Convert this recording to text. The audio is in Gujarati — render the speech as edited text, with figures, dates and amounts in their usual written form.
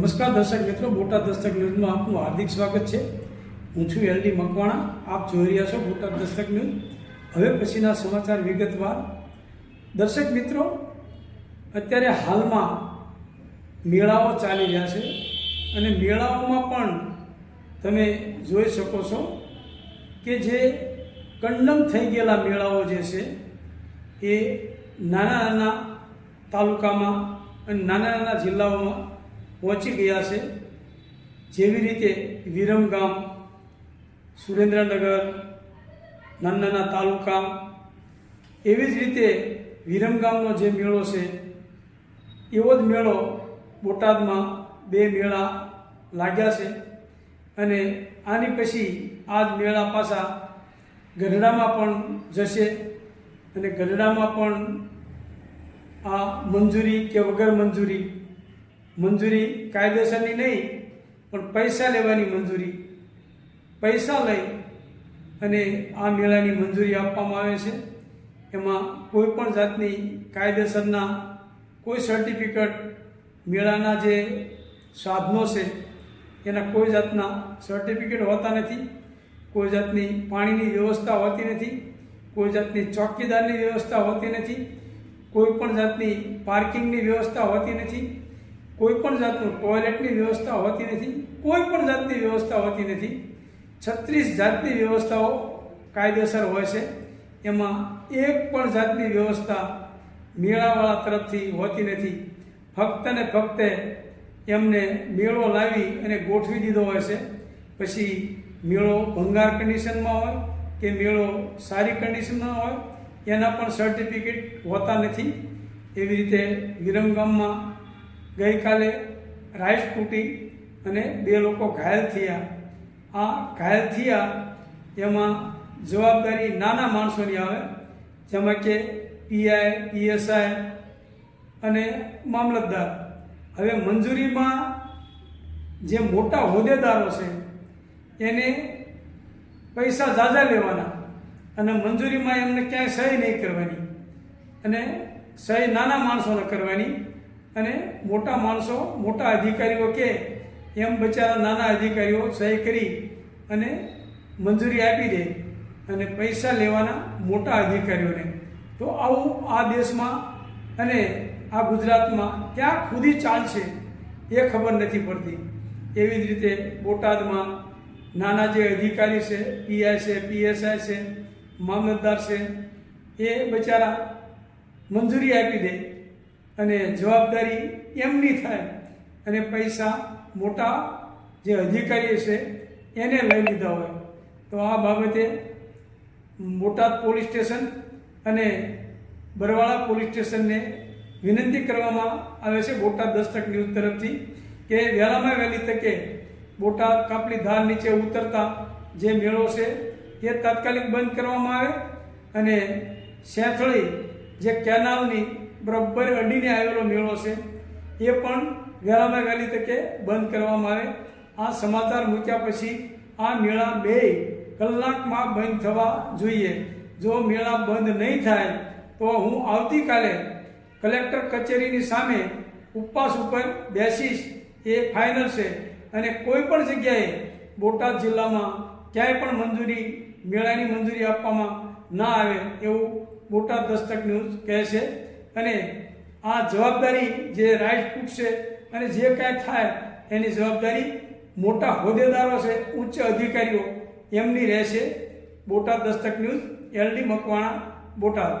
નમસ્કાર દર્શક મિત્રો, બોટાદ દસ્તક ન્યૂઝમાં આપનું હાર્દિક સ્વાગત છે। હું છું એલડી મકવાણા। આપ જોઈ રહ્યા છો બોટાદ દસ્તક ન્યૂઝ। હવે પછીના સમાચાર વિગતવાર। દર્શક મિત્રો, અત્યારે હાલમાં મેળાઓ ચાલી રહ્યા છે અને મેળાઓમાં પણ તમે જોઈ શકો છો કે જે કંડમ થઈ ગયેલા મેળાઓ જે છે એ નાના નાના તાલુકામાં અને નાના નાના જિલ્લાઓમાં પહોંચી ગયા છે। જેવી રીતે વિરમગામ, સુરેન્દ્રનગર, નાના નાના તાલુકા, એવી જ રીતે વિરમગામનો જે મેળો છે એવો જ મેળો બોટાદમાં 2 મેળા લાગ્યા છે અને આની પછી આ જ મેળા પાછા ગઢડામાં પણ જશે અને ગઢડામાં પણ આ મંજૂરી કે વગર મંજૂરી કાયદેસરની નહીં પણ પૈસા લેવાની મંજૂરી, પૈસા લઈ અને આ મેળાની મંજૂરી આપવામાં આવે છે। એમાં કોઈ પણ જાતની કાયદેસરના કોઈ સર્ટિફિકેટ, મેળાના જે સાધનો છે એના કોઈ જાતના સર્ટિફિકેટ હોતા નથી, કોઈ જાતની પાણીની વ્યવસ્થા હોતી નથી, કોઈ જાતની ચોકીદારની વ્યવસ્થા હોતી નથી, કોઈ પણ જાતની પાર્કિંગની વ્યવસ્થા હોતી નથી, કોઈ પણ જાતનું ટોયલેટની વ્યવસ્થા હોતી નથી, કોઈ પણ જાતની વ્યવસ્થા હોતી નથી। 36 જાતની વ્યવસ્થાઓ કાયદેસર હોય છે, એમાં એક પણ જાતની વ્યવસ્થા મેળાવાળા તરફથી હોતી નથી। ફક્ત ને ફક્ત એમને મેળો લાવી અને ગોઠવી દીધો હોય છે। પછી મેળો ભંગાર કન્ડિશનમાં હોય કે મેળો સારી કન્ડિશનમાં હોય એના પણ સર્ટિફિકેટ હોતા નથી। એવી રીતે વિરમગામમાં ગઈકાલે રાઈસ તૂટી અને 2 લોકો ઘાયલ થયા। આ ઘાયલ થયા એમાં જવાબદારી નાના માણસોની આવે, જેમાં કે પીઆઈ, પીએસઆઈ અને મામલતદાર। હવે મંજૂરીમાં જે મોટા હોદ્દેદારો છે એને પૈસા ઝાઝા લેવાના અને મંજૂરીમાં એમને ક્યાંય સહી નહીં કરવાની અને સહી નાના માણસોને કરવાની અને મોટા માણસો, મોટા અધિકારીઓ કે એમ બચારા નાના અધિકારીઓ સહી કરી અને મંજૂરી આપી દે અને પૈસા લેવાના મોટા અધિકારીઓને। તો આવું આ દેશમાં અને આ ગુજરાતમાં ક્યાં ખુદી ચાલશે એ ખબર નથી પડતી। એવી જ રીતે બોટાદમાં નાના જે અધિકારી છે, પીઆઈ છે, પીએસઆઈ છે, મામલતદાર છે, એ બચારા મંજૂરી આપી દે અને જવાબદારી એમની થાય અને પૈસા મોટા જે અધિકારીઓ છે એને લઈ લીધા હોય। તો આ બાબતે બોટાદ પોલીસ સ્ટેશન અને બરવાળા પોલીસ સ્ટેશનને વિનંતી કરવામાં આવે છે બોટાદ દસ્તક ન્યૂઝ તરફથી કે વહેલામાં વહેલી તકે બોટાદ કાપલી ધાર નીચે ઉતરતા જે મેળો છે એ તાત્કાલિક બંધ કરવામાં આવે અને સેંથળી જે કેનાલની બરાબર અડીને આવેલો મેળો છે એ પણ વહેલામાં વહેલી તકે બંધ કરવામાં આવે। આ સમાચાર મૂક્યા પછી આ મેળા 2 કલાકમાં બંધ થવા જોઈએ। જો મેળા બંધ નહીં થાય તો હું આવતીકાલે કલેક્ટર કચેરીની સામે ઉપવાસ ઉપર બેસીશ, એ ફાઇનલ છે। અને કોઈ પણ જગ્યાએ બોટાદ જિલ્લામાં ક્યાંય પણ મેળાની મંજૂરી આપવામાં ના આવે એવું બોટાદ દસ્તક ન્યૂઝ કહે છે। અને આ જવાબદારી જે રાઈટ તૂટશે અને જે કાંઈ થાય એની જવાબદારી મોટા હોદ્દેદારો છે, ઉચ્ચ અધિકારીઓ એમની રહેશે। Botad Dastak news, LD Makwana, Botad.